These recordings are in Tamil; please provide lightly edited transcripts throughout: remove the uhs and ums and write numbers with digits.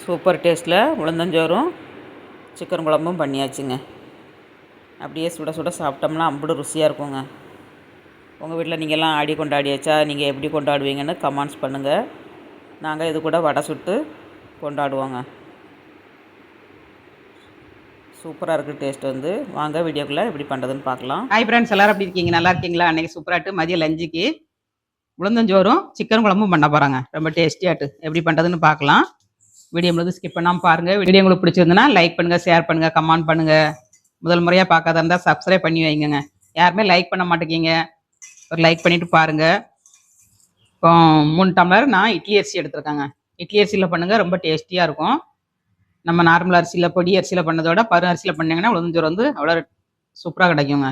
சூப்பர் டேஸ்ட்டில் உளுந்தஞ்சோறும் சிக்கன் குழம்பும் பண்ணியாச்சுங்க. அப்படியே சுட சுட சாப்பிட்டோம்னா அம்புடு ருசியாக இருக்குங்க. உங்கள் வீட்டில் நீங்கள்லாம் ஆடி கொண்டாடியாச்சா? நீங்கள் எப்படி கொண்டாடுவீங்கன்னு கமெண்ட்ஸ் பண்ணுங்கள். நாங்கள் இது கூட வடை சுட்டு கொண்டாடுவோங்க. சூப்பராக இருக்குது டேஸ்ட் வந்து. வாங்க வீடியோக்குள்ளே எப்படி பண்ணுறதுன்னு பார்க்கலாம். ஹாய் ஃப்ரெண்ட்ஸ், எல்லாரும் எப்படி இருக்கீங்க? நல்லா இருக்கீங்களா? அன்றைக்கி சூப்பராகிட்டு மதியம் லஞ்சுக்கு உளுந்தஞ்சோறும் சிக்கன் குழம்பும் பண்ண போகிறாங்க. ரொம்ப டேஸ்டியாகிட்டு எப்படி பண்ணுறதுன்னு பார்க்கலாம். வீடியோ முழுது ஸ்கிப் பண்ணாமல் பாருங்கள். வீடியோ உங்களுக்கு பிடிச்சிருந்துன்னா லைக் பண்ணுங்கள், ஷேர் பண்ணுங்கள், கமெண்ட் பண்ணுங்கள். முதல் முறையாக பார்க்காத இருந்தால் சப்ஸ்கிரைப் பண்ணி வைங்க. யாருமே லைக் பண்ண மாட்டேங்கிங்க, ஒரு லைக் பண்ணிவிட்டு பாருங்கள். இப்போ 3 டம்ளர் நான் இட்லி அரிசி எடுத்துருக்கேங்க. இட்லி அரிசியில் பண்ணுங்கள், ரொம்ப டேஸ்டியாக இருக்கும். நம்ம நார்மல் அரிசியில் பொடி அரிசியில் பண்ணதோட பரு அரிசியில் பண்ணிங்கன்னா உளுந்தஞ்சோறு வந்து அவ்வளோ சூப்பராக கிடைக்குங்க.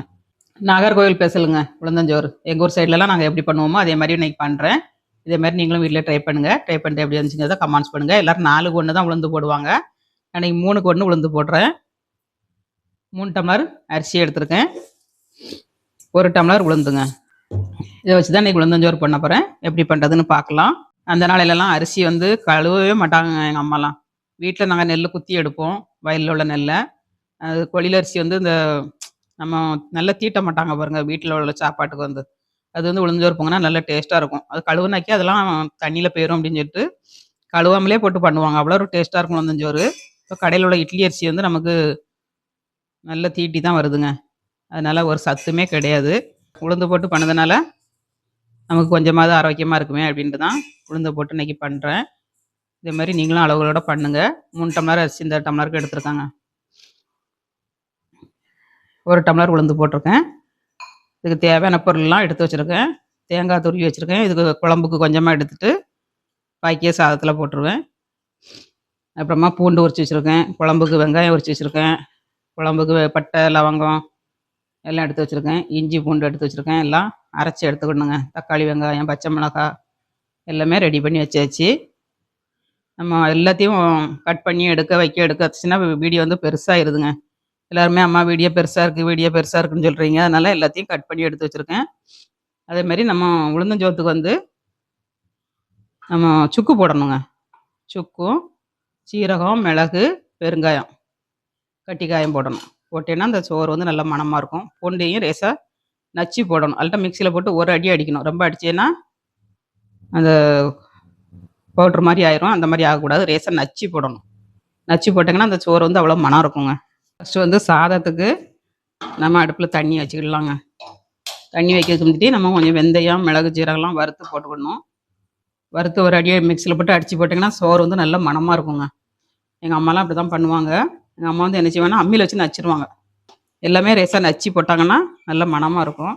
நாகர்கோவில் பேசலுங்க உளுந்தஞ்சோறு. எங்கள் ஊர் சைட்லலாம் நாங்கள் எப்படி பண்ணுவோமோ அதே மாதிரி இன்றைக்கி பண்ணுறேன். இதே மாதிரி நீங்களும் வீட்டில் ட்ரை பண்ணுங்கள். ட்ரை பண்ணிட்டு எப்படி இருந்துச்சுங்கிறத கமெண்ட்ஸ் பண்ணுங்கள். எல்லோரும் 4க்கு 1 தான் உளுந்து போடுவாங்க. அன்றைக்கி 3க்கு 1 உளுந்து போடுறேன். 3 டம்ளர் அரிசி எடுத்துருக்கேன், 1 டம்ளர் உளுந்துங்க. இதை வச்சு தான் இன்றைக்கி உளுந்தஞ்சோறு பண்ண போகிறேன். எப்படி பண்ணுறதுன்னு பார்க்கலாம். அந்த நாளையிலலாம் அரிசி வந்து கழுவவே மாட்டாங்க எங்கள் அம்மாலாம். வீட்டில் நாங்கள் நெல் குத்தி எடுப்போம், வயலில் உள்ள நெல்லை. அது கொள்ளில அரிசி வந்து இந்த நம்ம நல்லா தீட்ட மாட்டாங்க பாருங்கள், வீட்டில் உள்ள சாப்பாட்டுக்கு வந்து அது வந்து உளுந்தஞ்சோறு பொங்கினா நல்லா டேஸ்ட்டாக இருக்கும். அது கழுவுனாக்கி அதெல்லாம் தண்ணியில் போயிடும் அப்படின்னு சொல்லிட்டு கழுவாமலே போட்டு பண்ணுவாங்க. அவ்வளோ ஒரு டேஸ்ட்டாக இருக்கும் உளுந்தஞ்சோறு. இப்போ கடையில் உள்ள இட்லி அரிசி வந்து நமக்கு நல்ல தீட்டி தான் வருதுங்க. அதனால் ஒரு சத்துமே கிடையாது. உளுந்து போட்டு பண்ணதுனால நமக்கு கொஞ்சமாவது ஆரோக்கியமாக இருக்குமே அப்படின்ட்டு தான் உளுந்து போட்டு இன்றைக்கி பண்ணுறேன். இதே மாதிரி நீங்களும் அளவுகளோட பண்ணுங்கள். 3 டம்ளர் அரிசி இந்த டம்ளருக்கு எடுத்துருக்காங்க. 1 டம்ளர் உளுந்து போட்டிருக்கேன். இதுக்கு தேவையான பொருள்லாம் எடுத்து வச்சுருக்கேன். தேங்காய் துருவி வச்சுருக்கேன். இதுக்கு குழம்புக்கு கொஞ்சமாக எடுத்துகிட்டு பாக்கிய சாதத்தில் போட்டுருவேன். அப்புறமா பூண்டு உரிச்சு வச்சுருக்கேன். குழம்புக்கு வெங்காயம் உரிச்சு வச்சுருக்கேன். குழம்புக்கு பட்டை லவங்கம் எல்லாம் எடுத்து வச்சுருக்கேன். இஞ்சி பூண்டு எடுத்து வச்சுருக்கேன். எல்லாம் அரைச்சி எடுத்துக்கணுங்க. தக்காளி வெங்காயம் பச்சை மிளகாய் எல்லாமே ரெடி பண்ணி வச்சாச்சு. நம்ம எல்லாத்தையும் கட் பண்ணி எடுக்க வச்சுன்னா வீடியோ வந்து பெருசாகிடுதுங்க. எல்லாருமே அம்மா வீடியோ பெருசாக இருக்குன்னு சொல்கிறீங்க. அதனால் எல்லாத்தையும் கட் பண்ணி எடுத்து வச்சுருக்கேன். அதேமாதிரி நம்ம உளுந்தஞ்சோத்துக்கு வந்து நம்ம சுக்கு போடணுங்க. சுக்கும் சீரகம் மிளகு பெருங்காயம் கட்டிக்காயம் போடணும். போட்டேன்னா அந்த சோறு வந்து நல்ல மணமாக இருக்கும். பூண்டையும் ரேசாக நச்சு போடணும். அல்ட்ட மிக்சியில் போட்டு ஒரு அடி அடிக்கணும். ரொம்ப அடிச்சேன்னா அந்த பவுட்ரு மாதிரி ஆயிரும். அந்த மாதிரி ஆகக்கூடாது. ரேசாக நச்சு போடணும். நச்சு போட்டிங்கன்னா அந்த சோறு வந்து அவ்வளோ மனம் இருக்குங்க. ஃபஸ்ட்டு வந்து சாதத்துக்கு நம்ம அடுப்பில் தண்ணி வச்சுக்கிடலாங்க. தண்ணி வைக்கிறதுக்கு முன்னாடி நம்ம கொஞ்சம் வெந்தயம் மிளகு ஜீரகம்லாம் வறுத்து போட்டுக்கணும். வறுத்து ஒரு அடியை மிக்சியில் போட்டு அடித்து போட்டிங்கன்னா சோறு வந்து நல்ல மணமாக இருக்குங்க. எங்கள் அம்மாலாம் அப்படி தான் பண்ணுவாங்க. எங்கள் அம்மா வந்து என்ன செய்வாங்கன்னா அம்மியில் வச்சு நச்சிருவாங்க. எல்லாமே ரேசாக நச்சு போட்டாங்கன்னா நல்ல மணமாக இருக்கும்.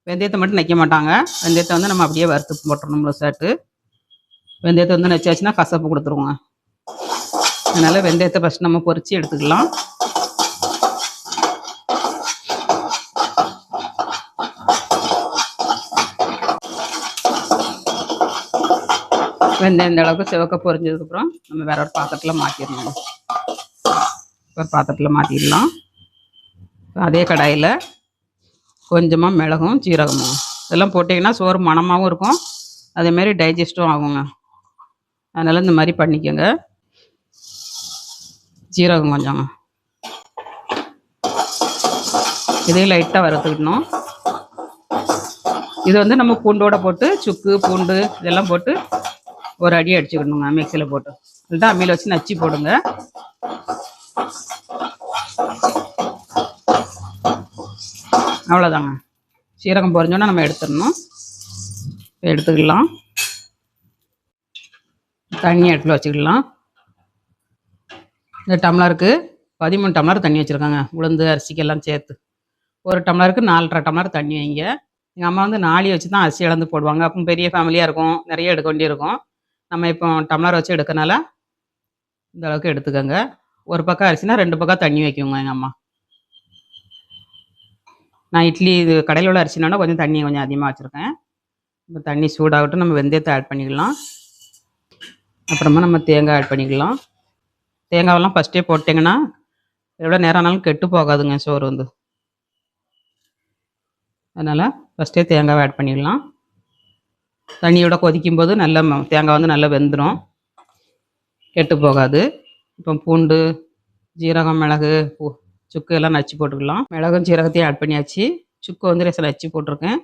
வெந்தயத்தை மட்டும் நைக்க மாட்டாங்க. வெந்தயத்தை வந்து நம்ம அப்படியே வறுத்து போட்டுறணும். சாட்டு வெந்தயத்தை வந்து நச்சாச்சுன்னா கசப்பு கொடுத்துருவோங்க. அதனால் வெந்தயத்தை ஃபஸ்ட் நம்ம பொரித்து எடுத்துக்கலாம். வெந்தயம் இந்த அளவுக்கு சிவக்க பொரிஞ்சதுக்கப்புறம் நம்ம வேற ஒரு பாத்திரத்தில் மாற்றிடணும். ஒரு பாத்திரத்தில் மாற்றிடலாம். அதே கடாயில் கொஞ்சமாக மிளகும் சீரகமும் இதெல்லாம் போட்டிங்கன்னா சோறு மணமாகவும் இருக்கும், அதேமாரி டைஜஸ்ட்டும் ஆகுங்க. அதனால் இந்த மாதிரி பண்ணிக்கோங்க. சீரகம் கொஞ்சம் இதையும் லைட்டாக வறுத்துக்கிடணும். இது வந்து நம்ம பூண்டோட போட்டு சுக்கு பூண்டு இதெல்லாம் போட்டு ஒரு அடி அடிச்சுக்கணுங்க மிக்சியில் போட்டு. அதுதான் அம்மியில் வச்சு நச்சு போடுங்க. அவ்வளோதாங்க. சீரகம் பொரிஞ்சோன்னா நம்ம எடுத்துடணும். எடுத்துக்கலாம். தண்ணி அடுப்பில் வச்சுக்கலாம். இந்த டம்ளருக்கு 13 டம்ளர் தண்ணி வச்சுருக்காங்க. உளுந்து அரிசிக்கெல்லாம் சேர்த்து 1 டம்ளருக்கு 4.5 டம்ளர் தண்ணி வைங்க. எங்கள் அம்மா வந்து நாளி வச்சு தான் அரிசி இழந்து போடுவாங்க. அப்போ பெரிய ஃபேமிலியாக இருக்கும், நிறைய எடுக்க வேண்டியிருக்கும். நம்ம இப்போ டம்ளர் வச்சு எடுக்கனால இந்த அளவுக்கு எடுத்துக்கோங்க. ஒரு பக்கம் அரிசினா 2 பக்கம் தண்ணி வைக்குங்க எங்கள் அம்மா. நான் இட்லி இது கடையில் உள்ள அரிசினால கொஞ்சம் தண்ணி கொஞ்சம் அதிகமாக வச்சுருக்கேன். இப்போ தண்ணி சூடாகட்டும். நம்ம வெந்தயத்தை ஆட் பண்ணிக்கலாம். அப்புறமா நம்ம தேங்காய் ஆட் பண்ணிக்கலாம். தேங்காயெல்லாம் ஃபஸ்ட்டே போட்டிங்கன்னா எவ்வளோ நேரம் ஆனாலும் கெட்டு போகாதுங்க சோறு வந்து. அதனால் ஃபஸ்ட்டே தேங்காவை ஆட் பண்ணிடலாம். தண்ணியோட கொதிக்கும்போது நல்லா தேங்காய் வந்து நல்லா வெந்துடும். கெட்டு போகாது. இப்போ பூண்டு, ஜீரகம், மிளகு, சுக்கு எல்லாம் நச்சு போட்டுக்கலாம். மிளகும் சீரகத்தையும் ஆட் பண்ணியாச்சு. சுக்கு வந்து லேசாக நச்சு போட்டிருக்கேன்.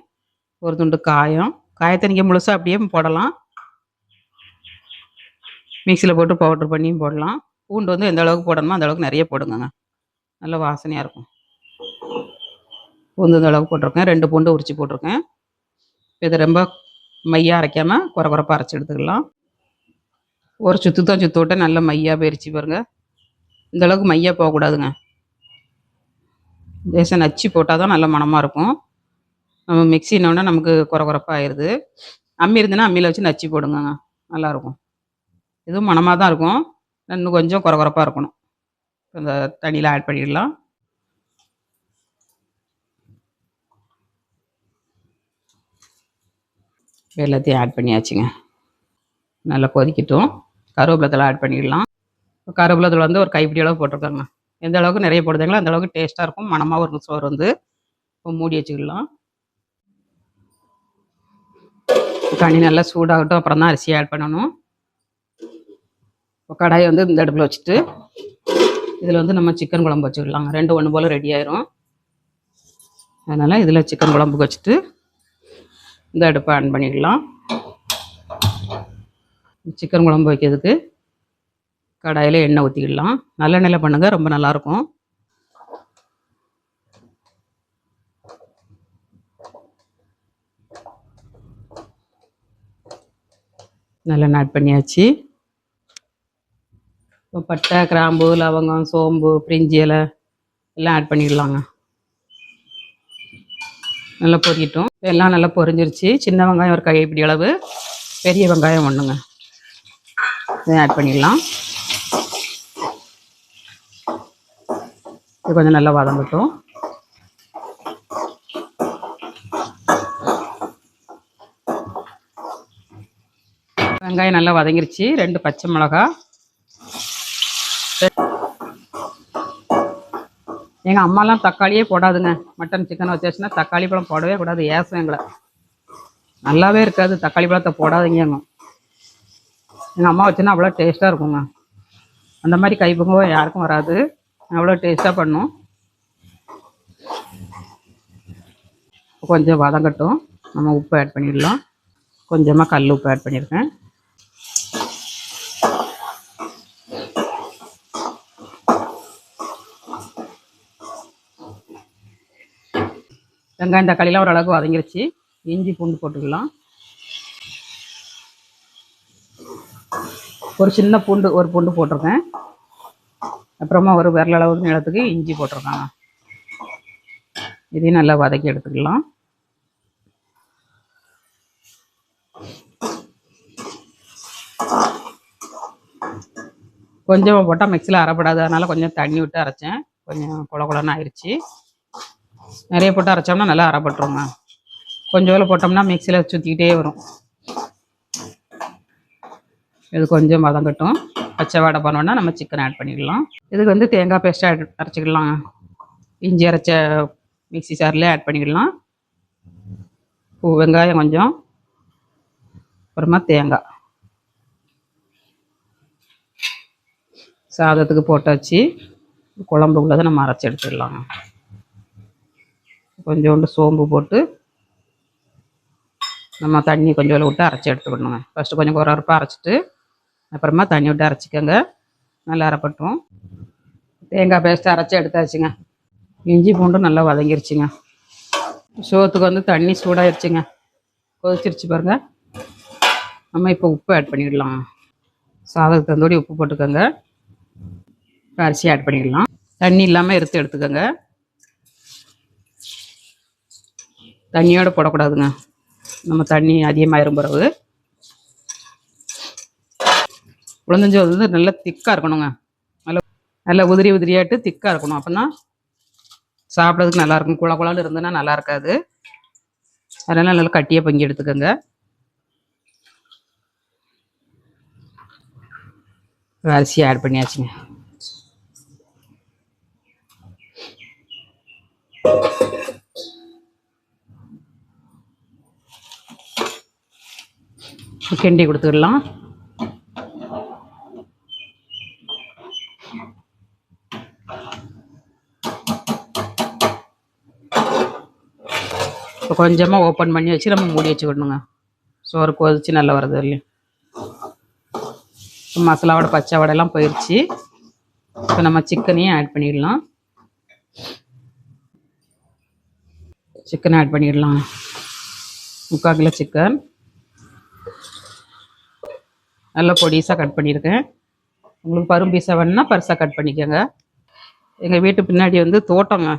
ஒரு துண்டு காயம். காயத்தை நீங்கள் முழுசாக அப்படியே போடலாம். மிக்சியில் போட்டு பவுட்ரு பண்ணியும் போடலாம். பூண்டு வந்து எந்த அளவுக்கு போடணுமோ அந்த அளவுக்கு நிறைய போடுங்கங்க. நல்ல வாசனையாக இருக்கும். பூண்டு இந்த அளவுக்கு போட்டிருக்கேன். 2 பூண்டு உரித்து போட்டிருக்கேன். இதை ரொம்ப மையாக அரைக்காமல் குறை அரைச்சி எடுத்துக்கலாம். ஒரு சுற்று தான் சுற்று விட்டு நல்ல மையாக போயிடுச்சு பாருங்கள். இந்த அளவுக்கு மையாக போகக்கூடாதுங்க. லேசாக நச்சு போட்டால் தான் நல்ல மணமாக இருக்கும். நம்ம மிக்சினோடனே நமக்கு குறைப்பாக ஆயிடுது. அம்மி இருந்துன்னா அம்மியில் வச்சு நச்சு போடுங்கங்க, நல்லாயிருக்கும். இதுவும் மணமாக தான் இருக்கும். இன்னும் கொஞ்சம் குறைப்பாக இருக்கணும். இந்த தண்ணியில் ஆட் பண்ணிடலாம். எல்லாத்தையும் ஆட் பண்ணியாச்சுங்க. நல்லா கொதிக்கட்டும். கருவேப்பிலை ஆட் பண்ணிடலாம். கருவேப்பிலை வந்து ஒரு கைப்பிடி அளவு போட்டிருக்காங்க. எந்த அளவுக்கு நிறைய போடுதாங்களோ அந்த அளவுக்கு டேஸ்ட்டாக இருக்கும், மணமாகவும் இருக்கும் சோறு வந்து. இப்போ மூடி வச்சுக்கலாம். தண்ணி நல்லா சூடாகட்டும், அப்புறம் தான் அரிசி ஆட் பண்ணணும். இப்போ கடாயை வந்து இந்த அடுப்பில் வச்சுட்டு இதில் வந்து நம்ம சிக்கன் குழம்பு வச்சுக்கலாம். 2 ஒன்று போல் ரெடி ஆயிரும். அதனால் இதில் சிக்கன் குழம்புக்கு வச்சுட்டு இந்த அடுப்பை ஆன் பண்ணிக்கலாம். சிக்கன் குழம்பு வைக்கிறதுக்கு கடாயில் எண்ணெய் ஊற்றிக்கிடலாம். நல்லெண்ணெயில் பண்ணுங்கள், ரொம்ப நல்லாயிருக்கும். நல்லெண்ணெய் ஆட் பண்ணியாச்சு. இப்போ பட்டை, கிராம்பு, லவங்கம், சோம்பு, பிரிஞ்சி இலை எல்லாம் ஆட் பண்ணிடலாங்க. நல்லா பொரியட்டும். எல்லாம் நல்லா பொரிஞ்சிருச்சு. சின்ன வெங்காயம் ஒரு கைப்பிடி அளவு, பெரிய வெங்காயம் ஒன்றுங்க, இதை ஆட் பண்ணிடலாம். இது கொஞ்சம் நல்லா வதங்கட்டும். வெங்காயம் நல்லா வதங்கிருச்சு. 2 பச்சை மிளகா. எங்கள் அம்மாலாம் தக்காளியே போடாதுங்க. மட்டன் சிக்கன் வச்சாச்சுன்னா தக்காளி பழம் போடவே கூடாது, ஏசும் எங்களை. நல்லாவே இருக்காது, தக்காளி பழத்தை போடாதீங்க. எங்கள் அம்மா வச்சுன்னா அவ்வளோ டேஸ்ட்டாக இருக்குங்க. அந்த மாதிரி கைப்பக்குவம் யாருக்கும் வராது, அவ்வளோ டேஸ்ட்டாக பண்ணும். கொஞ்சம் வதங்கட்டும். நம்ம உப்பு ஆட் பண்ணிடலாம். கொஞ்சமாக கல் உப்பு ஆட் பண்ணியிருக்கேன். வெங்காயம் தக்காளிலாம் ஓரளவுக்கு வதங்கிருச்சு. இஞ்சி பூண்டு போட்டுக்கலாம். ஒரு சின்ன பூண்டு, ஒரு பூண்டு போட்டிருக்கேன். அப்புறமா ஒரு விரல் அளவுக்கு நீளத்துக்கு இஞ்சி போட்டிருக்காங்க. இதையும் நல்லா வதக்கி எடுத்துக்கலாம். கொஞ்சமாக போட்டால் மிக்சியில் அரைப்படாது, அதனால் கொஞ்சம் தண்ணி விட்டு அரைச்சேன். கொஞ்சம் குழன்னு ஆயிடுச்சு. நிறைய போட்டு அரைச்சோம்னா நல்லா அரைப்பட்டுருங்க. கொஞ்சம் போட்டோம்னா மிக்சியில் சுற்றிக்கிட்டே வரும். இது கொஞ்சம் வதங்கட்டும். பச்சை வாடை பண்ணோன்னா நம்ம சிக்கன் ஆட் பண்ணிடலாம். இதுக்கு வந்து தேங்காய் பேஸ்ட்டாக அரைச்சிக்கலாம். இஞ்சி அரைச்ச மிக்சி சாரில் ஆட் பண்ணிடலாம். வெங்காயம் கொஞ்சம், அப்புறமா தேங்காய். சாதத்துக்கு போட்டாச்சு. குழம்பு உள்ளதை நம்ம அரைச்சி எடுத்துடலாம். கொஞ்சோண்டு சோம்பு போட்டு நம்ம தண்ணி கொஞ்சம் விட்டு அரைச்சி எடுத்துக்கணுங்க. ஃபஸ்ட்டு கொஞ்சம் குறப்பாக அரைச்சிட்டு அப்புறமா தண்ணி விட்டு அரைச்சிக்கோங்க, நல்லா அரைப்பட்டும். தேங்காய் பேஸ்ட்டு அரைச்சி எடுத்தாச்சுங்க. இஞ்சி பூண்டும் நல்லா வதங்கிருச்சுங்க. சோத்துக்கு வந்து தண்ணி சூடாகிடுச்சுங்க, கொதிச்சிருச்சு பாருங்கள். நம்ம இப்போ உப்பு ஆட் பண்ணிடலாம். சாதத்துக்கு தந்தோடி உப்பு போட்டுக்கோங்க. அரிசி ஆட் பண்ணிடலாம். தண்ணி இல்லாமல் எடுத்துக்கோங்க. தண்ணியோடு போடக்கூடாதுங்க, நம்ம தண்ணி அதிகமாகிரும் பிறகு. உளுந்தஞ்சோறு வந்து நல்லா திக்காக இருக்கணுங்க. நல்லா உதிரி உதிரியாட்டு திக்காக இருக்கணும். அப்படின்னா சாப்பிட்றதுக்கு நல்லாயிருக்கும். குழான்னு இருந்ததுன்னா நல்லா இருக்காது. அதனால் நல்லா கட்டியாக பொங்கி எடுத்துக்கோங்க. அரிசி ஆட் பண்ணியாச்சுங்க. கிண்டி கொடுத்துடலாம். இப்போ கொஞ்சமாக ஓப்பன் பண்ணி வச்சு நம்ம மூடி வச்சுக்கிடணுங்க. சோறு கொதிச்சு நல்லா வருது இல்லையா. மசாலாவோட பச்சை வடையெல்லாம் போயிடுச்சு. இப்போ நம்ம சிக்கனையும் ஆட் பண்ணிடலாம். சிக்கன் ஆட் பண்ணிடலாம். 3/4 கிலோ சிக்கன் நல்லா பொடிசாக கட் பண்ணியிருக்கேன். உங்களுக்கு பரும் பீஸாக வேணுன்னா பருசாக கட் பண்ணிக்கோங்க. எங்கள் வீட்டு பின்னாடி வந்து தோட்டங்க.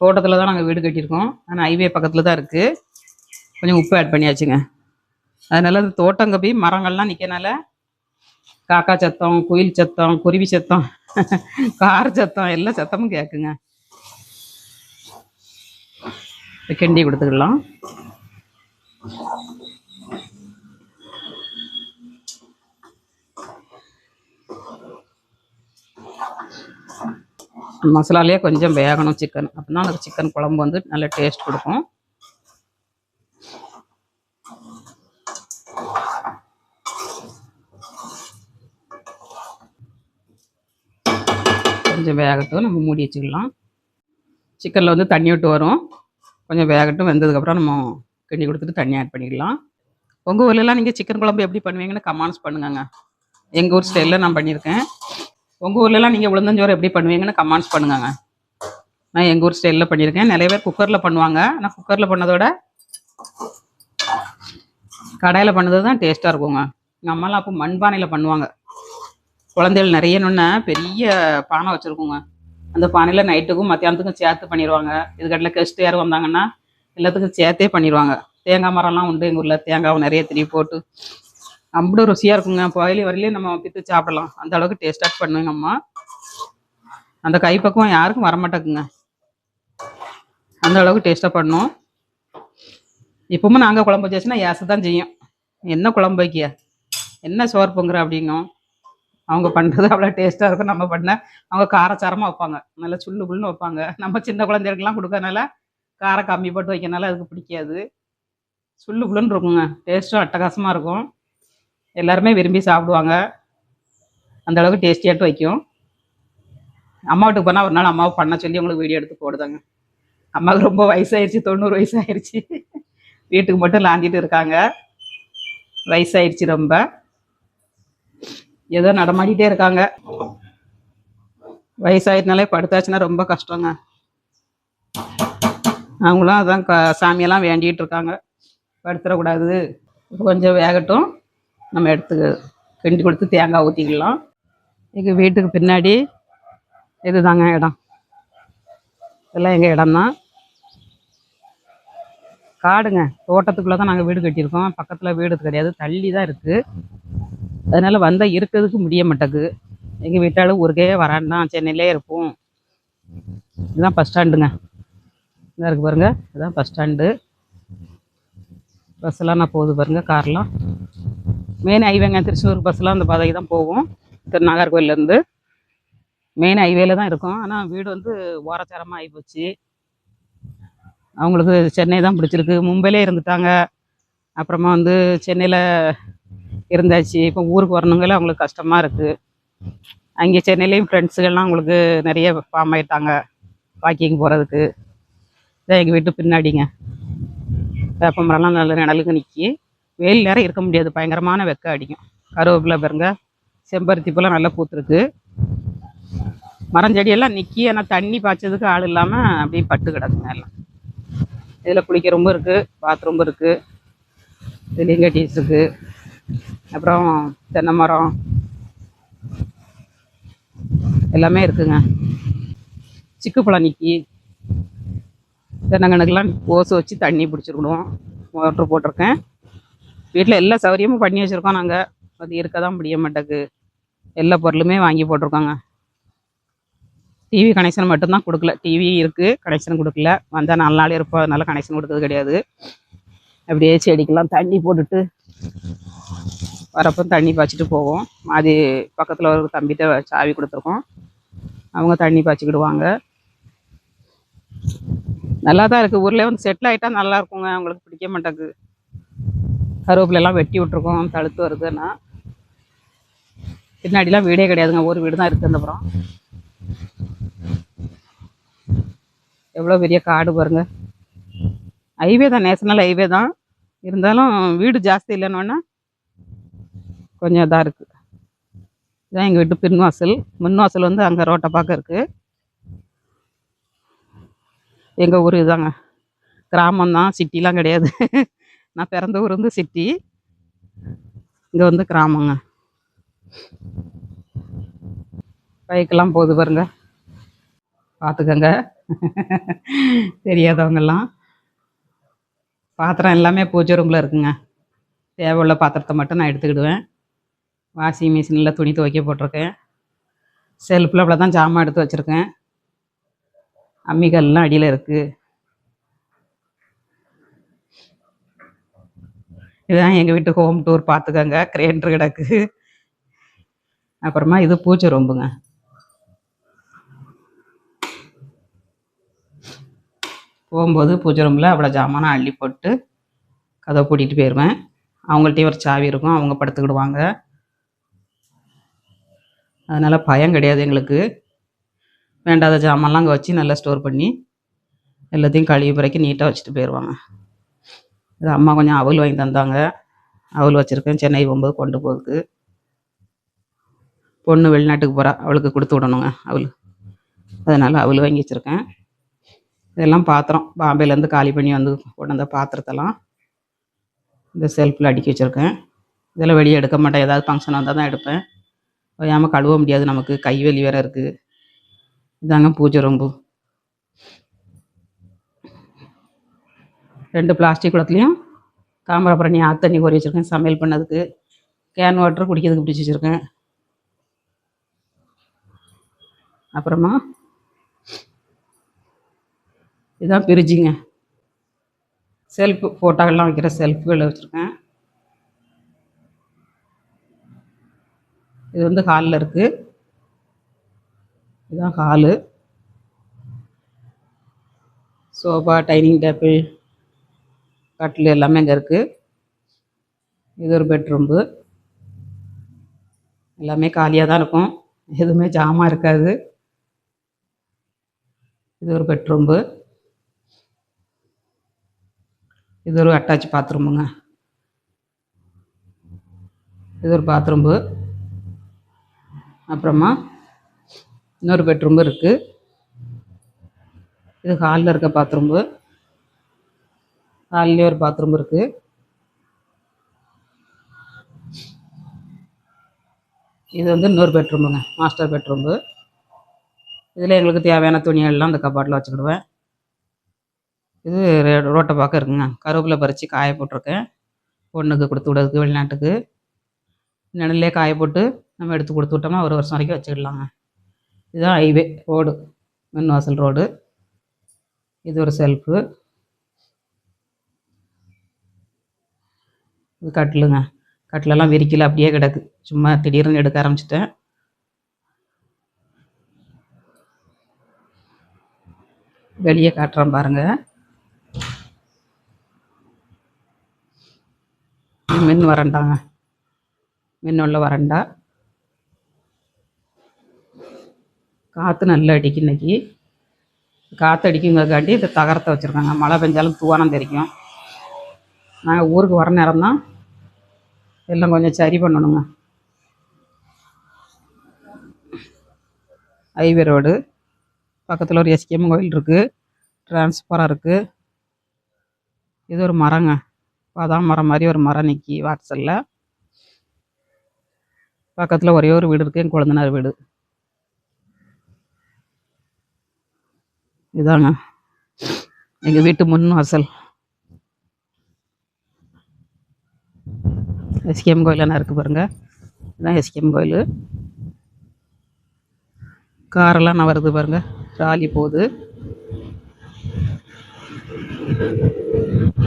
தோட்டத்தில் தான் நாங்கள் வீடு கட்டியிருக்கோம். ஆனால் ஹைவே பக்கத்தில் தான் இருக்குது. கொஞ்சம் உப்பு ஆட் பண்ணியாச்சுங்க. அதனால் அந்த தோட்டங்க போய் மரங்கள்லாம் நிற்கனால காக்கா சத்தம், குயில் சத்தம், குருவி சத்தம், கார் சத்தம் எல்லா சத்தமும் கேட்குங்க. கிண்டி கொடுத்துக்கலாம். மசாலாலேயே கொஞ்சம் வேகணும் சிக்கன். அப்படின்னா அந்த சிக்கன் குழம்பு வந்து நல்ல டேஸ்ட் கொடுக்கும். கொஞ்சம் வேகட்டும், நம்ம மூடி வச்சுக்கலாம். சிக்கனில் வந்து தண்ணி விட்டு வரும். கொஞ்சம் வேகட்டும். வெந்ததுக்கப்புறம் நம்ம கிண்டி கொடுத்துட்டு தண்ணி ஆட் பண்ணிக்கலாம். உங்கள் ஊர்லலாம் நீங்கள் சிக்கன் குழம்பு எப்படி பண்ணுவீங்கன்னு கமெண்ட்ஸ் பண்ணுங்கங்க. எங்கள் ஊர் ஸ்டைலில் நான் பண்ணியிருக்கேன். உங்கள் ஊர்லலாம் நீங்கள் உளுந்தஞ்சோறு எப்படி பண்ணுவீங்கன்னு கமெண்ட்ஸ் பண்ணுங்கங்க. நான் எங்கள் ஊர் ஸ்டைலில் பண்ணியிருக்கேன். நிறைய பேர் குக்கரில் பண்ணுவாங்க. ஆனால் குக்கரில் பண்ணதோட கடாயில் பண்ணது தான் டேஸ்ட்டாக இருக்குங்க. எங்கள் அம்மாலாம் அப்போ மண்பானையில் பண்ணுவாங்க. குழந்தைகள் நிறையணுன்னா பெரிய பானை வச்சுருக்கோங்க. அந்த பானையில் நைட்டுக்கும் மத்தியானத்துக்கும் சேர்த்து பண்ணிடுவாங்க. இதுக்கட்டில் கெஸ்ட்டு யாரும் வந்தாங்கன்னா எல்லாத்துக்கும் சேர்த்தே பண்ணிடுவாங்க. தேங்காய் மரம்லாம் உண்டு எங்கள் ஊரில். தேங்காவை நிறைய திருப்பி போட்டு அம்புடு ருசியாக இருக்குங்க. புயலி வரையிலையும் நம்ம பித்து சாப்பிடலாம். அந்த அளவுக்கு டேஸ்ட்டாக பண்ணுவேங்க அம்மா. அந்த கைப்பக்குவம் யாருக்கும் வரமாட்டேக்குங்க. அந்த அளவுக்கு டேஸ்ட்டாக பண்ணும். இப்பவும் நாங்கள் குழம்பு வச்சாச்சுன்னா ஏசை தான் செய்யும். என்ன குழம்பு வைக்கிய, என்ன சோறு பொங்குற அப்படிங்கும். அவங்க பண்ணுறது அவ்வளோ டேஸ்ட்டாக இருக்கும். நம்ம பண்ண அவங்க காரச்சாரமாக வைப்பாங்க. நல்லா சுள்ளு புல்லுன்னு வைப்பாங்க. நம்ம சின்ன குழந்தைகளுக்கெல்லாம் கொடுக்கறனால காரம் கம்மி போட்டு வைக்கனால அதுக்கு பிடிக்காது. சுள்ளு புல்லுன்னு இருக்குங்க. டேஸ்ட்டும் அட்டகாசமாக இருக்கும். எல்லாருமே விரும்பி சாப்பிடுவாங்க. அந்த அளவுக்கு டேஸ்டியாட்டு வைக்கும். அம்மா வீட்டுக்கு போனால் ஒரு நாள் அம்மாவை பண்ண சொல்லி உங்களுக்கு வீடியோ எடுத்து போடுதாங்க. அம்மாவுக்கு ரொம்ப வயசாயிருச்சு, 90 வயசாயிருச்சு. வீட்டுக்கு மட்டும் லாந்திட்டு இருக்காங்க. வயசாயிருச்சு ரொம்ப. ஏதோ நடமாடிட்டே இருக்காங்க. வயசாயிருந்தாலே படுத்தாச்சுன்னா ரொம்ப கஷ்டங்க. அவங்களும் அதான் சாமியெல்லாம் வேண்டிகிட்டு இருக்காங்க, படுத்துடக்கூடாது. கொஞ்சம் வேகட்டும், நம்ம எடுத்து கிண்டி கொடுத்து தேங்காய் ஊற்றிக்கலாம். எங்கள் வீட்டுக்கு பின்னாடி இது தாங்க இடம். இதெல்லாம் எங்கள் இடம்தான். காடுங்க. தோட்டத்துக்குள்ளே தான் நாங்கள் வீடு கட்டியிருக்கோம். பக்கத்தில் வீடு கிடையாது, தள்ளி தான் இருக்குது. அதனால் வந்தால் இருக்கிறதுக்கு முடிய மாட்டேங்குது. எங்கள் வீட்டாலும் ஊருக்கே வரான்தான், சென்னையிலே இருப்போம். இதுதான் பஸ் ஸ்டாண்டுங்க. இதாக இருக்குது பாருங்கள், இதுதான் பஸ் ஸ்டாண்டு. பஸ்ஸெல்லாம் நான் போகுது பாருங்கள், கார்லாம். மெயின் ஹைவேங்க. திருச்செந்தூர் பஸ்ஸெலாம் அந்த பாதைக்கு தான் போகும். நாகர்கோவிலேருந்து மெயின் ஹைவேல தான் இருக்கும். ஆனால் வீடு வந்து ஓரச்சாரமாக ஆகிப்போச்சு. அவங்களுக்கு சென்னை தான் பிடிச்சிருக்கு. மும்பையிலே இருந்துட்டாங்க. அப்புறமா வந்து சென்னையில் இருந்தாச்சு. இப்போ ஊருக்கு வரணுங்களே அவங்களுக்கு கஷ்டமாக இருக்குது. அங்கே சென்னையிலேயும் ஃப்ரெண்ட்ஸுகள்லாம் அவங்களுக்கு நிறைய ஃபார்ம் ஆகிட்டாங்க வாக்கிங் போகிறதுக்கு. இதான் எங்கள் வீட்டு பின்னாடிங்க. வேப்ப மரம்லாம் நல்ல நிழலுக்கு நிற்கி. வெயில் நேரம் இருக்க முடியாது, பயங்கரமான வெக்க அடிக்கும். கருவேப்பிலை பாருங்க, செம்பருத்தி பூலாம் நல்லா பூத்துருக்கு. மரஞ்செடியெல்லாம் நிற்கி. ஆனால் தண்ணி பாய்ச்சதுக்கு ஆள் இல்லாமல் அப்படியே பட்டு கிடக்குங்க எல்லாம். இதில் குளிக்க ரொம்ப இருக்குது, பாத்ரூம் இருக்குது, இதுலேயும் கட்டிஸ் இருக்குது. அப்புறம் தென்னை மரம் எல்லாமே இருக்குங்க. சிக்கு பழம் நிற்கி. தென்னங்கணுக்கெல்லாம் ஓசு வச்சு தண்ணி பிடிச்சிருக்கணும். மோட்ரு போட்டிருக்கேன். வீட்டில் எல்லா சௌகரியமும் பண்ணி வச்சுருக்கோம். நாங்கள் அது இருக்க தான் முடிய மாட்டேக்கு. எல்லா பொருளுமே வாங்கி போட்டிருக்கோங்க. டிவி கனெக்ஷன் மட்டும்தான் கொடுக்கல. டிவி இருக்குது, கனெக்ஷன் கொடுக்கல. வந்தால் 4 நாள் இருப்போம், அதனால கனெக்ஷன் கொடுத்தது கிடையாது. அப்படியே செடிக்கெல்லாம் தண்ணி போட்டுட்டு வரப்போ தண்ணி பாய்ச்சிட்டு போவோம். அது பக்கத்தில் ஒரு தம்பிகிட்ட சாவி கொடுத்துருக்கோம். அவங்க தண்ணி பாய்ச்சிக்கிடுவாங்க. நல்லா தான் இருக்குது. ஊரில் வந்து செட்டில் ஆகிட்டா நல்லா இருக்குங்க. அவங்களுக்கு பிடிக்க மாட்டேங்குது. கருவேப்பிலெல்லாம் வெட்டி விட்ருக்கோம், தழுத்து வருதுன்னா. பின்னாடிலாம் வீடே கிடையாதுங்க, ஒரு வீடு தான் இருக்குது. அந்தப்புறம் எவ்வளோ பெரிய காடு பாருங்க. ஹைவே தான், நேஷனல் ஹைவே தான். இருந்தாலும் வீடு ஜாஸ்தி இல்லைன்னொன்னா கொஞ்சம் இதாக இருக்குது. இதான் எங்கள் வீட்டு பின்வாசல். முன்வாசல் வந்து அங்கே ரோட்டை பார்க்க இருக்குது. எங்கள் ஊர் இதாங்க, கிராமம்தான், சிட்டிலாம் கிடையாது. நான் பிறந்த ஊர் வந்து சிட்டி, இங்கே வந்து கிராமங்க. பைக்கெல்லாம் போகுது பாருங்க, பார்த்துக்கங்க. தெரியாதவங்கெல்லாம். பாத்திரம் எல்லாமே பூஜை ரூமில் இருக்குங்க. தேவையுள்ள பாத்திரத்தை மட்டும் நான் எடுத்துக்கிடுவேன். வாஷிங் மிஷினில் துணி துவைக்க போட்டிருக்கேன். செல்ஃபில் அவ்வளோ தான் ஜாமான் எடுத்து வச்சுருக்கேன். அம்மிக்கல்லாம் அடியில் இருக்குது. இதுதான் எங்கள் வீட்டு ஹோம் டூர், பார்த்துக்கங்க. கிரைண்டர் கிடக்கு. அப்புறமா இது பூஜை ரூம்புங்க. போகும்போது பூஜை ரூமில் அவ்வளோ ஜாமானை அள்ளி போட்டு கதவை பூட்டிகிட்டு போயிடுவேன். அவங்கள்ட்டையும் ஒரு சாவி இருக்கும், அவங்க படுத்துக்கிடுவாங்க. அதனால் பயம் கிடையாது எங்களுக்கு. வேண்டாத ஜாமான்லாம் அங்கே வச்சு நல்லா ஸ்டோர் பண்ணி எல்லாத்தையும் கழுவி பிறக்கி நீட்டாக வச்சுட்டு போயிடுவாங்க. இது அம்மா கொஞ்சம் அவல் வாங்கி தந்தாங்க. அவல் வச்சுருக்கேன், சென்னை போகும்போது கொண்டு போகுது. பொண்ணு வெளிநாட்டுக்கு போகிறா, அவளுக்கு கொடுத்து விடணுங்க அவள். அதனால் அவள் வாங்கி வச்சுருக்கேன். இதெல்லாம் பாத்திரம் பாம்பேலேருந்து காலி பண்ணி வந்து கொண்டு வந்த பாத்திரத்தெல்லாம் இந்த செல்ஃபில் அடுக்கி வச்சுருக்கேன். இதெல்லாம் வெளியே எடுக்க மாட்டேன், ஏதாவது ஃபங்க்ஷன் வந்தால் தான் எடுப்பேன். ஓயாமல் கழுவ முடியாது, நமக்கு கை வலி வேறு இருக்குது. இதாங்க பூஜை ரூம்பு. 2 பிளாஸ்டிக் குடத்துலையும் தாமிரபரணி ஆத்தண்ணி கோரி வச்சுருக்கேன், சமையல் பண்ணதுக்கு. கேன் வாட்டர் குடிக்கிறதுக்கு பிடிச்சி வச்சுருக்கேன். அப்புறமா இதுதான் பிரிட்ஜுங்க. செல்ஃபு, ஃபோட்டோக்கெல்லாம் வைக்கிற செல்ஃபுகள் வச்சுருக்கேன். இது வந்து ஹாலில் இருக்குது. இதுதான் ஹாலு. சோஃபா, டைனிங் டேபிள், கட்டில் எல்லாமே இங்கே இருக்குது. இது ஒரு பெட்ரூம்பு. எல்லாமே காலியாக தான் இருக்கும், எதுவுமே ஜாமான் இருக்காது. இது ஒரு பெட்ரூம்பு. இது ஒரு அட்டாச் பாத்ரூமுங்க. இது ஒரு பாத்ரூம்பு. அப்புறமா இன்னொரு பெட்ரூம்பு இருக்குது. இது ஹாலில் இருக்க பாத்ரூம்பு. ஹால்லேயே ஒரு பாத்ரூம் இருக்குது. இது வந்து இன்னொரு பெட்ரூமுங்க, மாஸ்டர் பெட்ரூம்பு. இதில் எங்களுக்கு தேவையான துணியெல்லாம் அந்த கப்பாட்டில் வச்சுக்கிடுவேன். இது ரோட்டை பார்க்க இருக்குங்க. கருவேப்பிலை பறித்து காய போட்டிருக்கேன், பொண்ணுக்கு கொடுத்து விடுறதுக்கு. வெளிநாட்டுக்கு நிழல்லே காய போட்டு நம்ம எடுத்து கொடுத்து விட்டோம்னா 1 வருஷம் வரைக்கும் வச்சுக்கிடலாங்க. இதுதான் ஹைவே ரோடு, மின்வாசல் ரோடு. இது ஒரு செல்ஃபு. இது கட்டிலுங்க. கட்டிலெல்லாம் விரிக்கல, அப்படியே கிடக்கு. சும்மா திடீர்னு எடுக்க ஆரம்பிச்சிட்டேன். வெளியே காட்டுறேன் பாருங்கள். மின் வரண்டாங்க, மின் உள்ள வரண்டா. காற்று நல்லா அடிக்கும். இன்னைக்கு காற்று அடிக்குங்கிறதுக்காண்டி இதை தகரத்தை வச்சுருக்காங்க. மழை பெஞ்சாலும் தூவானம் தெரிக்கும். நாங்கள் ஊருக்கு வர நேரம் தான் எல்லாம் கொஞ்சம் சரி பண்ணணுங்க. ஹைவே ரோடு பக்கத்தில் ஒரு எஸ்கேஎம் கோயில் இருக்குது, டிரான்ஸ்ஃபாரம் இருக்குது. இது ஒரு மரங்க, பாதாம் மரம் மாதிரி ஒரு மரம் நிற்கி வாசலில். பக்கத்தில் ஒரே ஒரு வீடு இருக்குது, என் குழந்தனார் வீடு. இதாங்க எங்கள் வீட்டு முன் வாசல். எஸ்கேஎம் கோயில் என்ன இருக்குது பாருங்கள், இதுதான் எஸ்கேஎம் கோயில். காரெல்லாம் நான் வருது பாருங்கள், ராலி போகுது.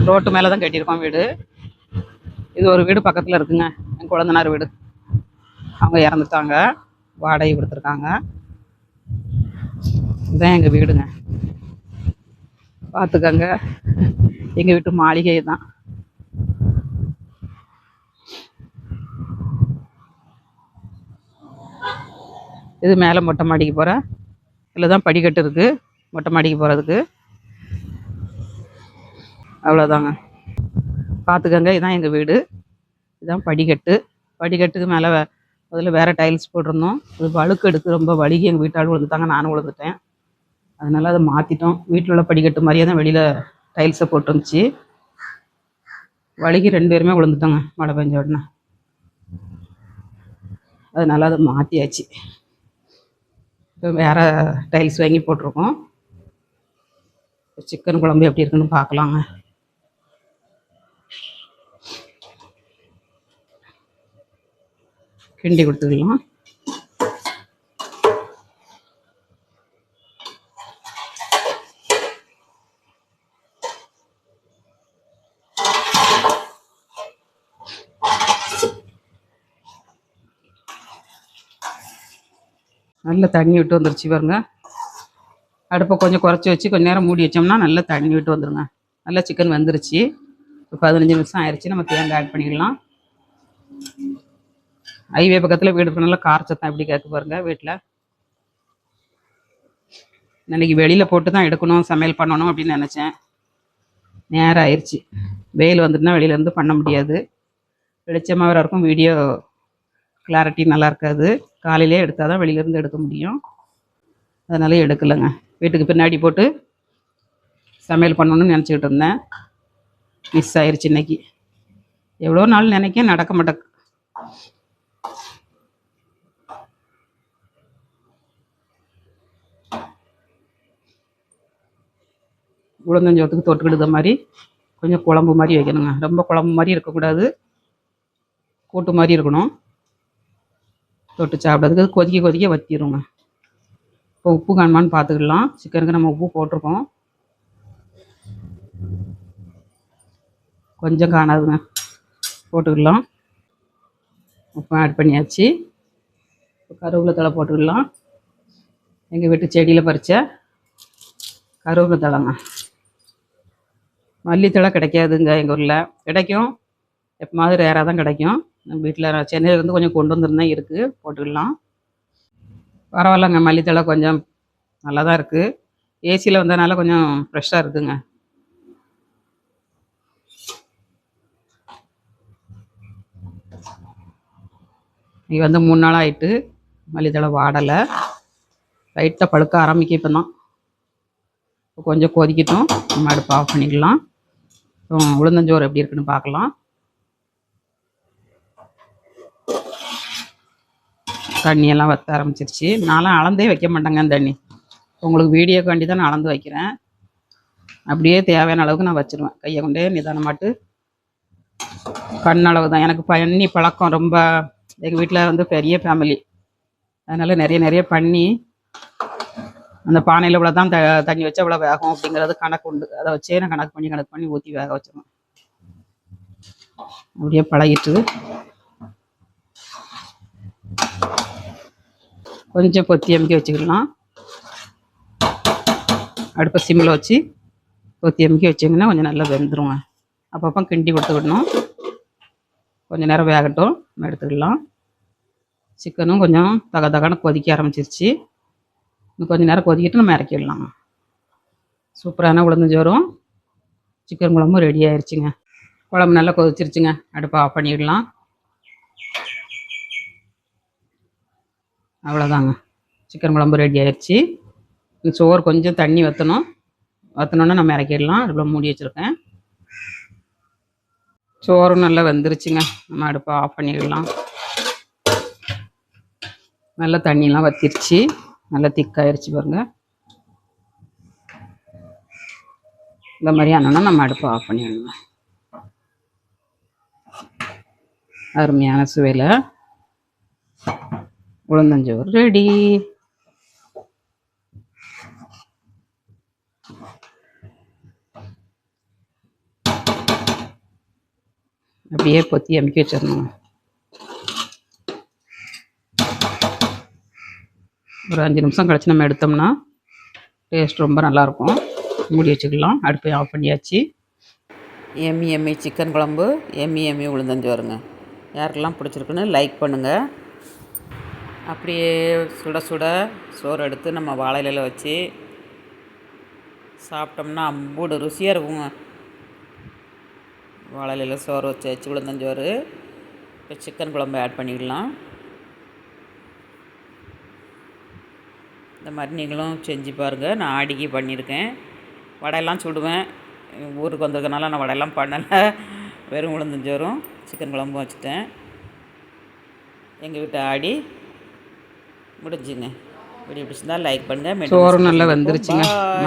ரோட்டு மேலே தான் கட்டியிருக்கோம் வீடு. இது ஒரு வீடு பக்கத்தில் இருக்குங்க, என் குழந்தனார் வீடு. அவங்க இறந்துட்டாங்க, வாடகை கொடுத்துருக்காங்க. இதுதான் எங்கள் வீடுங்க, பார்த்துக்கங்க. எங்கள் வீட்டு மாளிகை தான். இது மேலே மொட்டை மாடிக்கு போகிற, இதில் தான் படிக்கட்டு இருக்குது மொட்டை மாடிக்கு போகிறதுக்கு. அவ்வளோதாங்க. பார்த்துக்கங்க, இதுதான் எங்கள் வீடு. இதுதான் படிக்கட்டு. படிக்கட்டுக்கு மேலே முதல்ல வேறு டைல்ஸ் போட்டிருந்தோம். அது வழுக்கு எடுத்து ரொம்ப வழுகி எங்கள் வீட்டால் விழுந்துட்டாங்க, நானும் விழுந்துட்டேன். அதனால் அதை மாற்றிட்டோம். வீட்டில் உள்ள படிக்கட்டு மாதிரியே தான் வெளியில் டைல்ஸை போட்டுருந்துச்சு. வழுகி 2 பேருமே விழுந்துட்டோங்க மழை பெஞ்ச உடனே. அதனால் அதை மாற்றியாச்சு. இப்போ வேறு டைல்ஸ் வாங்கி போட்டிருக்கோம். சிக்கன் குழம்பு எப்படி இருக்குன்னு பார்க்கலாங்க. கிண்டி கொடுத்துக்கலாம். நல்ல தண்ணி விட்டு வந்துருச்சு பாருங்க. அடுப்பை கொஞ்சம் குறைச்சி வச்சு கொஞ்சம் நேரம் மூடி வச்சோம்னா நல்லா தண்ணி விட்டு வந்துடுங்க. நல்லா சிக்கன் வந்துருச்சு. இப்போ 15 நிமிஷம் ஆயிடுச்சு. நம்ம தேங்காய் ஆட் பண்ணிக்கலாம். ஹைவே பக்கத்தில் வீடு நல்லா கார சத்தம் எப்படி கேட்க பாருங்க. வீட்டில் இன்னைக்கு வெளியில் போட்டு தான் எடுக்கணும், சமையல் பண்ணணும் அப்படின்னு நினச்சேன். நேரம் ஆயிடுச்சு. வெயில் வந்துட்டுனா வெளியிலேருந்து பண்ண முடியாது. வெளிச்சமாக வேறு இருக்கும், வீடியோ கிளாரிட்டி நல்லா இருக்காது. காலையிலே எடுத்தால் தான் வெளியிலேருந்து எடுக்க முடியும். அதனால எடுக்கலைங்க. வீட்டுக்கு பின்னாடி போட்டு சமையல் பண்ணணும்னு நினச்சிக்கிட்டு இருந்தேன். மிஸ் ஆயிடுச்சு இன்னைக்கு. எவ்வளோ நாள் நினைக்க நடக்க மாட்டேக்கு. உளுந்தஞ்சோத்துக்கு தொட்டுக்கிடுத மாதிரி கொஞ்சம் குழம்பு மாதிரி வைக்கணுங்க. ரொம்ப குழம்பு மாதிரி இருக்கக்கூடாது, கூட்டு மாதிரி இருக்கணும். தொட்டு சாப்பிட்றதுக்கு கொதிக்க கொதிக்க வற்றிடுங்க. இப்போ உப்பு காணுமான்னு பார்த்துக்கலாம். சிக்கனுக்கு நம்ம உப்பு போட்டிருக்கோம். கொஞ்சம் காணாதுங்க, போட்டுக்கலாம். உப்பு ஆட் பண்ணியாச்சு. கருவேப்பிலை தழை போட்டுக்கலாம். எங்கள் வீட்டு செடியில் பறித்த கருவேப்பிலை தழைங்க. மல்லித்தழை கிடைக்காதுங்க எங்கள் ஊரில். கிடைக்கும், எப்போமாவது ரேராக தான் கிடைக்கும். நம்ம வீட்டில் சென்னையிலேருந்து கொஞ்சம் கொண்டு வந்துருந்தேன், இருக்குது, போட்டுக்கலாம். பரவாயில்லைங்க, மல்லித்தழை கொஞ்சம் நல்லா தான் இருக்குது. ஏசியில் வந்ததுனால கொஞ்சம் ஃப்ரெஷ்ஷாக இருக்குதுங்க. இது வந்து 3 நாள் ஆகிட்டு மல்லித்தழை வாடலை. லைட்டாக பழுக்க ஆரம்பிக்க இப்போ தான். கொஞ்சம் கொதிக்கட்டும், நம்ம அடுப்பு ஆஃப் பண்ணிக்கலாம். உளுந்தஞ்சோறு எப்படி இருக்குன்னு பார்க்கலாம். தண்ணியெல்லாம் வற்ற ஆரம்பிச்சிருச்சு. நான்லாம் அளந்தே வைக்க மாட்டேங்க தண்ணி. உங்களுக்கு வீடியோக்காண்டி தான் நான் அளந்து வைக்கிறேன். அப்படியே தேவையான அளவுக்கு நான் வச்சுருவேன். கையை கொண்டே நிதானமாட்டு கண்ணளவு தான். எனக்கு பண்ணி பழக்கம் ரொம்ப. எங்கள் வீட்டில் வந்து பெரிய ஃபேமிலி, அதனால் நிறைய பண்ணி அந்த பானையில் இவ்வளோ தான் தண்ணி வச்சா இவ்வளோ வேகம் அப்படிங்கிறது கணக்கு உண்டு. அதை வச்சே நான் கணக்கு பண்ணி ஊற்றி வேக வச்சிருவேன். அப்படியே பழகிட்டு கொஞ்சம் கொத்தி அமுக்கி வச்சுக்கலாம். அடுப்பை சிம்மில் வச்சு கொத்தி அமுக்கி வச்சிங்கன்னா கொஞ்சம் நல்லா வெந்துருங்க. அப்பப்போ கிண்டி கொடுத்து விடணும். கொஞ்சம் நேரம் வேகட்டும், நம்ம எடுத்துக்கலாம். சிக்கனும் கொஞ்சம் தகன்னு கொதிக்க ஆரம்பிச்சிருச்சு. இன்னும் கொஞ்சம் நேரம் கொதிக்கிட்டு நம்ம இறக்கிடலாம். சூப்பரான உளுந்தஞ்சோறும் சிக்கன் குழம்பும் ரெடி ஆயிடுச்சுங்க. குழம்பு நல்லா கொதிச்சிருச்சுங்க. அடுப்பை ஆஃப் பண்ணிடலாம். அவ்வளோதாங்க, சிக்கன் குழம்பு ரெடி ஆயிடுச்சு. சோறு கொஞ்சம் தண்ணி வற்றணுன்னா நம்ம இறக்கிடலாம். அடுப்பில் மூடி வச்சுருக்கேன். சோறும் நல்லா வெந்துருச்சுங்க. நம்ம அடுப்பை ஆஃப் பண்ணிடலாம். நல்லா தண்ணியெலாம் வற்றிருச்சு, நல்லா திக்காயிருச்சு பாருங்க. இந்த மாதிரி ஆனோன்னா நம்ம அடுப்பை ஆஃப் பண்ணிடணும். அருமையான சுவையில் உளுந்தஞ்சோறு ரெடி. அப்படியே பொத்தி அமுக்கி வச்சிடணும். ஒரு 5 நிமிஷம் கழிச்சு நம்ம எடுத்தோம்னா டேஸ்ட் ரொம்ப நல்லாயிருக்கும். மூடி வச்சுக்கலாம். அடுப்பை ஆஃப் பண்ணியாச்சு. எம்மி சிக்கன் குழம்பு, எம்மி உளுந்தஞ்சோறுங்க. யாருக்கெல்லாம் பிடிச்சிருக்குன்னு லைக் பண்ணுங்கள். அப்படியே சுட சுட சோறு எடுத்து நம்ம வாழை இலையில் வச்சு சாப்பிட்டோம்னா அம்பூடு ருசியாக இருக்குங்க. வாழையில சோறு வச்சாச்சு, உளுந்தஞ்சோறு. இப்போ சிக்கன் குழம்பு ஆட் பண்ணிக்கலாம். இந்த மாதிரி நீங்களும் செஞ்சு பாருங்கள். நான் ஆடிக்கு பண்ணியிருக்கேன். வடையெல்லாம் சுடுவேன். ஊருக்கு வந்ததுனால நான் வடையெல்லாம் பண்ணலை. வெறும் உளுந்தஞ்சோறும் சிக்கன் குழம்பும் வச்சுட்டேன். எங்கள் வீட்டு ஆடி முடிஞ்சுங்க. வீடியோ பிடிச்சிருந்தா லைக் பண்ணுங்கள். சோறு நல்லா வெந்துருச்சுங்க. பாய்.